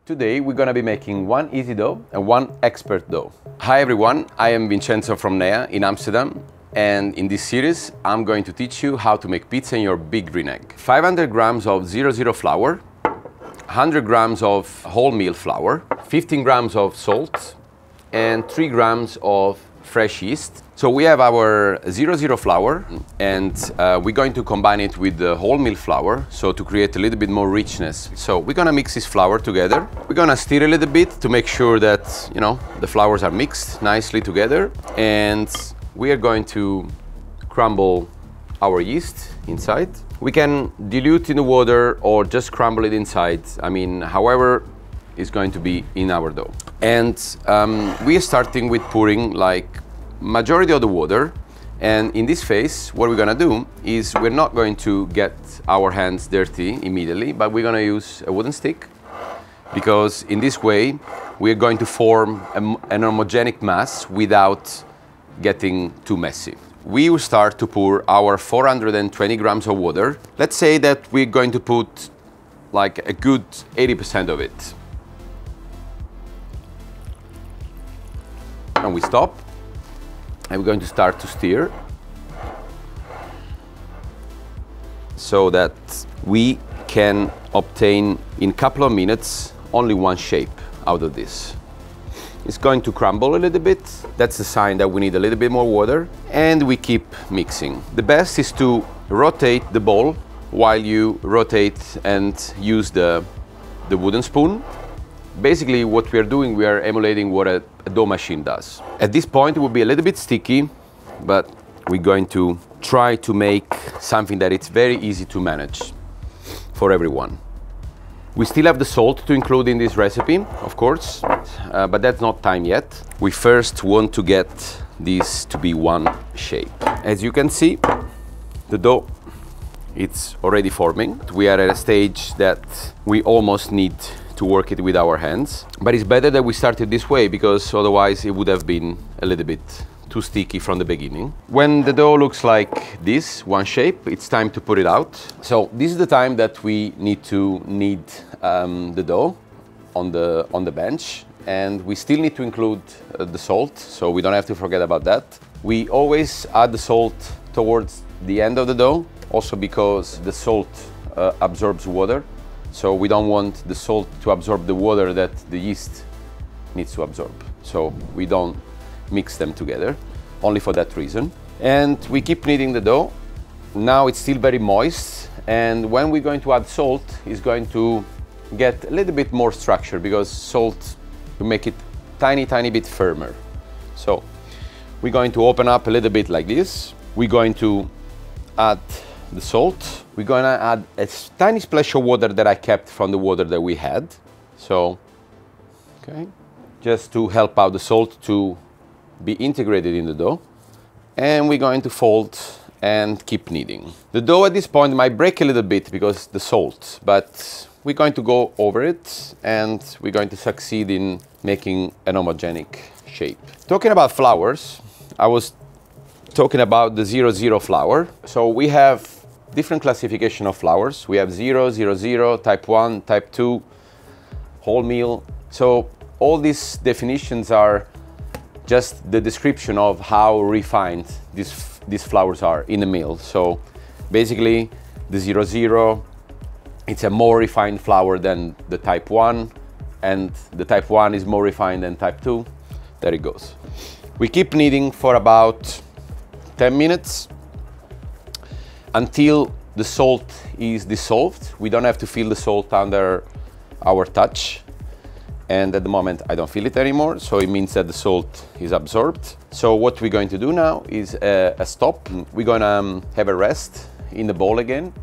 Today we're gonna be making one easy dough and one expert dough. Hi everyone, I am Vincenzo from NEA in Amsterdam, and in this series I'm going to teach you how to make pizza in your big green egg. 500 grams of 00 flour, 100 grams of wholemeal flour, 15 grams of salt, and 3 grams of fresh yeast. So we have our 00 flour, and we're going to combine it with the wholemeal flour, so to create a little bit more richness. So we're gonna mix this flour together. We're gonna stir a little bit to make sure that, you know, the flours are mixed nicely together. And we are going to crumble our yeast inside. We can dilute in the water or just crumble it inside. I mean, however is going to be in our dough. And we are starting with pouring like majority of the water, and in this phase what we're gonna do is we're not going to get our hands dirty immediately, but we're gonna use a wooden stick, because in this way we're going to form an homogenic mass without getting too messy. We will start to pour our 420 grams of water. Let's say that we're going to put like a good 80% of it. And we stop. And we're going to start to stir so that we can obtain in a couple of minutes only one shape out of this. It's going to crumble a little bit. That's a sign that we need a little bit more water, and we keep mixing. The best is to rotate the bowl while you rotate and use the wooden spoon. Basically what we are doing, we are emulating what a dough machine does. At this point it will be a little bit sticky, but we're going to try to make something that it's very easy to manage for everyone. We still have the salt to include in this recipe, of course, but that's not time yet. We first want to get this to be one shape. As you can see, the dough, it's already forming. We are at a stage that we almost need to work it with our hands. But it's better that we started this way, because otherwise it would have been a little bit too sticky from the beginning. When the dough looks like this, one shape, it's time to put it out. So this is the time that we need to knead the dough on the bench, and we still need to include the salt, so we don't have to forget about that. We always add the salt towards the end of the dough, also because the salt absorbs water. So we don't want the salt to absorb the water that the yeast needs to absorb. So we don't mix them together, only for that reason. And we keep kneading the dough. Now it's still very moist, and when we're going to add salt, it's going to get a little bit more structure, because salt will make it tiny bit firmer. So we're going to open up a little bit like this. We're going to add the salt. We're gonna add a tiny splash of water that I kept from the water that we had. So, okay, just to help out the salt to be integrated in the dough. And we're going to fold and keep kneading. The dough at this point might break a little bit because the salt, but we're going to go over it, and we're going to succeed in making an homogenic shape. Talking about flours, I was talking about the 00 flour. So we have different classification of flours. We have 0, 00, type 1, type 2, wholemeal. So all these definitions are just the description of how refined these flours are in the mill. So basically the 00, it's a more refined flour than the type 1, and the type 1 is more refined than type 2. There it goes. We keep kneading for about 10 minutes until the salt is dissolved. We don't have to feel the salt under our touch, and at the moment I don't feel it anymore, so it means that the salt is absorbed. So what we're going to do now is a stop. We're gonna have a rest in the bowl again,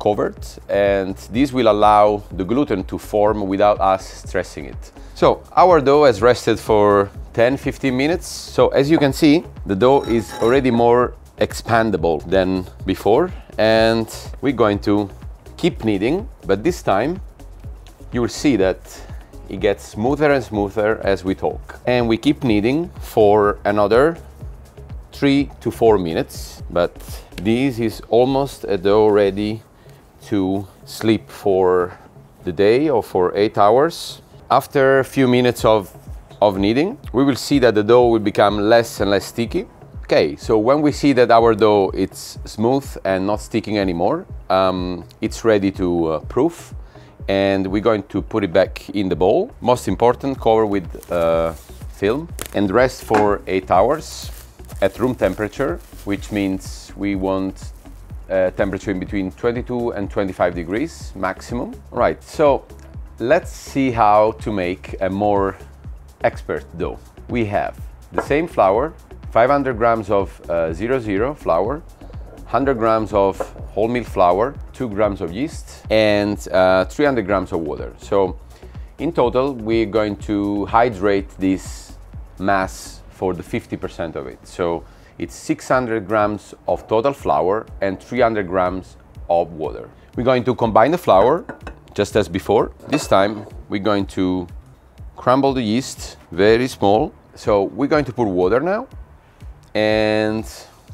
covered, and this will allow the gluten to form without us stressing it. So our dough has rested for 10-15 minutes. So as you can see, the dough is already more expandable than before, and we're going to keep kneading, but this time you will see that it gets smoother and smoother as we talk. And we keep kneading for another 3 to 4 minutes, but this is almost a dough ready to sleep for the day or for 8 hours. After a few minutes of kneading, we will see that the dough will become less and less sticky. Okay, so when we see that our dough is smooth and not sticking anymore, it's ready to proof, and we're going to put it back in the bowl. Most important, cover with film and rest for 8 hours at room temperature, which means we want temperature in between 22 and 25 degrees maximum. Right, so let's see how to make a more expert dough. We have the same flour, 500 grams of 00 flour, 100 grams of wholemeal flour, 2 grams of yeast, and 300 grams of water. So in total, we're going to hydrate this mass for the 50% of it. So it's 600 grams of total flour and 300 grams of water. We're going to combine the flour just as before. This time we're going to crumble the yeast very small. So we're going to put water now, and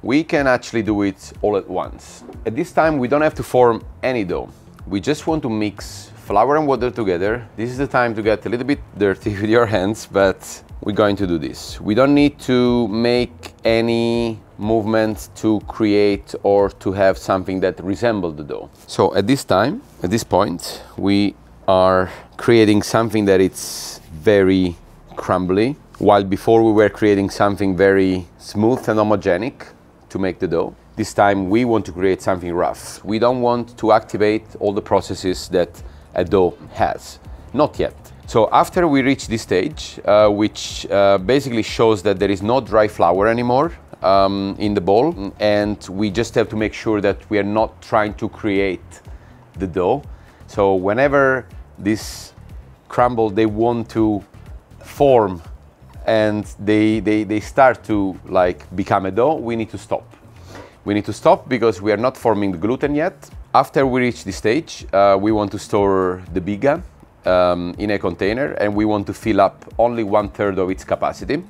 we can actually do it all at once. At this time we don't have to form any dough. We just want to mix flour and water together. This is the time to get a little bit dirty with your hands, but we're going to do this. We don't need to make any movement to create or to have something that resembles the dough. So at this time, at this point, we are creating something that it's very crumbly, while before we were creating something very smooth and homogenic to make the dough. This time we want to create something rough. We don't want to activate all the processes that a dough has. Not yet. So after we reach this stage, which basically shows that there is no dry flour anymore in the bowl, and we just have to make sure that we are not trying to create the dough. So whenever this crumble, they want to form and they start to like become a dough, we need to stop. We need to stop because we are not forming the gluten yet. After we reach this stage, we want to store the biga in a container, and we want to fill up only 1/3 of its capacity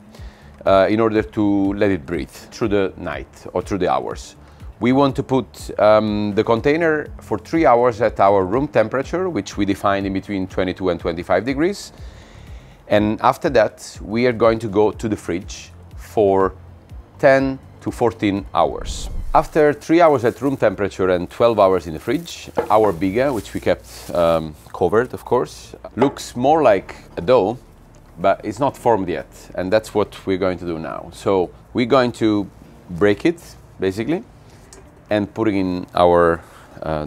in order to let it breathe through the night or through the hours. We want to put the container for 3 hours at our room temperature, which we define in between 22 and 25 degrees. And after that, we are going to go to the fridge for 10 to 14 hours. After 3 hours at room temperature and 12 hours in the fridge, our biga, which we kept covered, of course, looks more like a dough, but it's not formed yet. And that's what we're going to do now. So we're going to break it, basically, and put it in our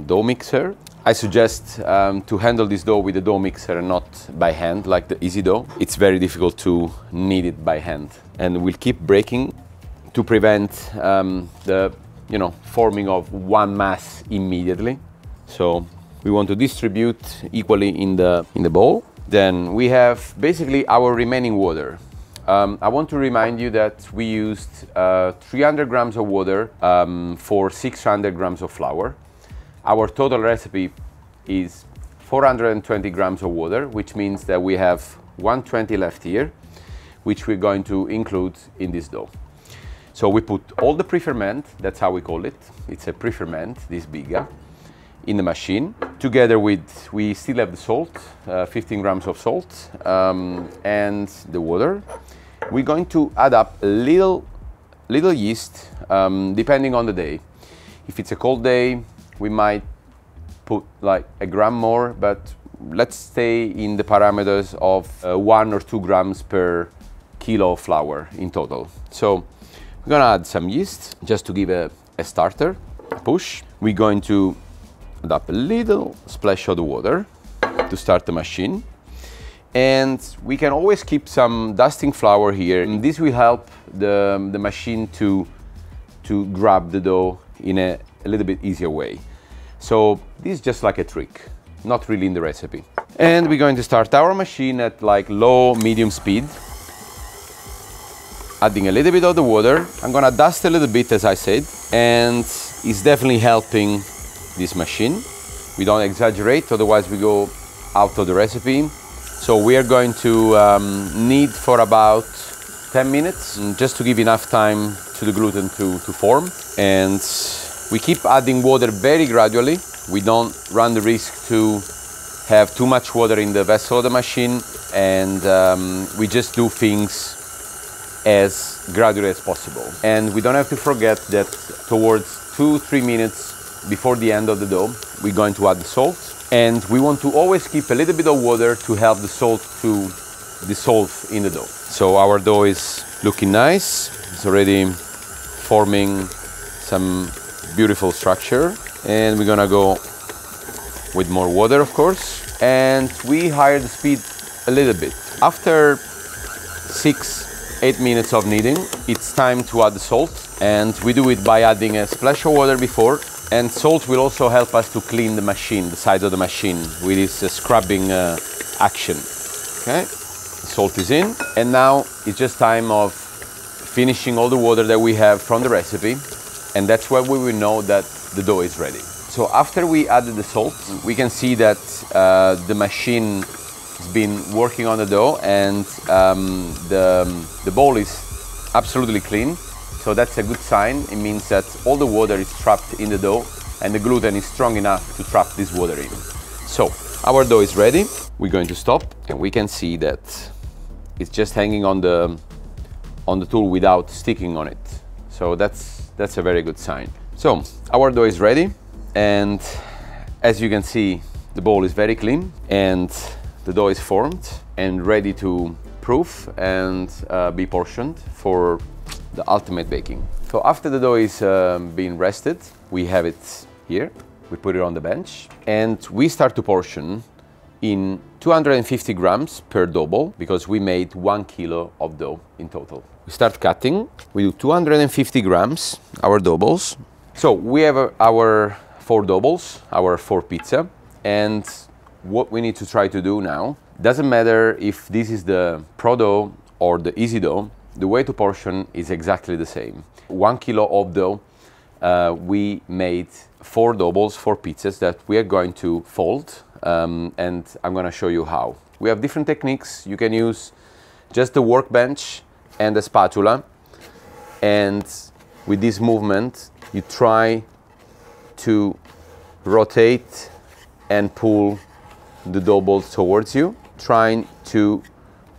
dough mixer. I suggest to handle this dough with the dough mixer and not by hand, like the easy dough. It's very difficult to knead it by hand. And we'll keep breaking to prevent the forming of one mass immediately. So we want to distribute equally in the bowl. Then we have basically our remaining water. I want to remind you that we used 300 grams of water for 600 grams of flour. Our total recipe is 420 grams of water, which means that we have 120 left here, which we're going to include in this dough. So we put all the pre-ferment, that's how we call it. It's a pre-ferment, this biga, in the machine. Together with, we still have the salt, 15 grams of salt, and the water. We're going to add up a little yeast, depending on the day. If it's a cold day, we might put like a gram more, but let's stay in the parameters of 1 or 2 grams per kilo of flour in total. So we're gonna add some yeast just to give a starter, a push. We're going to add up a little splash of the water to start the machine. And we can always keep some dusting flour here, and this will help the machine to grab the dough in a little bit easier way. So this is just like a trick, not really in the recipe. And we're going to start our machine at like low, medium speed, adding a little bit of the water. I'm gonna dust a little bit, as I said, and it's definitely helping this machine. We don't exaggerate, otherwise we go out of the recipe. So we are going to knead for about 10 minutes, just to give enough time to the gluten to form. And we keep adding water very gradually. We don't run the risk to have too much water in the vessel of the machine, and we just do things as gradually as possible. And we don't have to forget that towards 2-3 minutes before the end of the dough, we're going to add the salt, and we want to always keep a little bit of water to help the salt to dissolve in the dough. So our dough is looking nice. It's already forming some beautiful structure, and we're gonna go with more water, of course, and we higher the speed a little bit. After 6-8 minutes of kneading, it's time to add the salt, and we do it by adding a splash of water before, and salt will also help us to clean the machine, the side of the machine, with this scrubbing action. Okay, salt is in, and now it's just time of finishing all the water that we have from the recipe, and that's where we will know that the dough is ready. So after we added the salt, we can see that the machine has been working on the dough, and the bowl is absolutely clean. So that's a good sign. It means that all the water is trapped in the dough, and the gluten is strong enough to trap this water in. So our dough is ready. We're going to stop, and we can see that it's just hanging on the tool without sticking on it. So that's a very good sign. So our dough is ready, and as you can see, the bowl is very clean, and the dough is formed and ready to proof and be portioned for the ultimate baking. So after the dough is being rested, we have it here. We put it on the bench, and we start to portion in 250 grams per dough ball, because we made 1 kilo of dough in total. We start cutting. We do 250 grams, our dough balls. So we have our 4 dough balls, our 4 pizza, and what we need to try to do now, doesn't matter if this is the pro dough or the easy dough, the way to portion is exactly the same. 1 kilo of dough, we made 4 dough balls, 4 pizzas that we are going to fold, and I'm going to show you how. We have different techniques. You can use just the workbench and the spatula, and with this movement you try to rotate and pull the dough balls towards you, trying to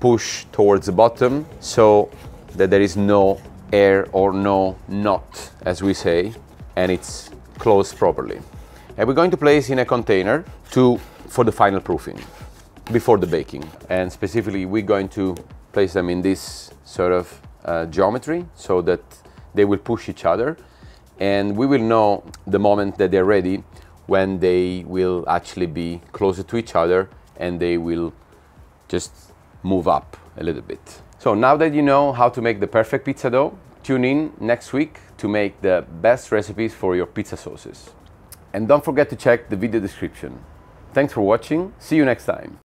push towards the bottom so that there is no air or no knot, as we say, and it's closed properly. And we're going to place in a container for the final proofing before the baking. And specifically, we're going to place them in this sort of geometry so that they will push each other, and we will know the moment that they're ready when they will actually be closer to each other and they will just move up a little bit. So now that you know how to make the perfect pizza dough, tune in next week to make the best recipes for your pizza sauces. And don't forget to check the video description. Thanks for watching. See you next time.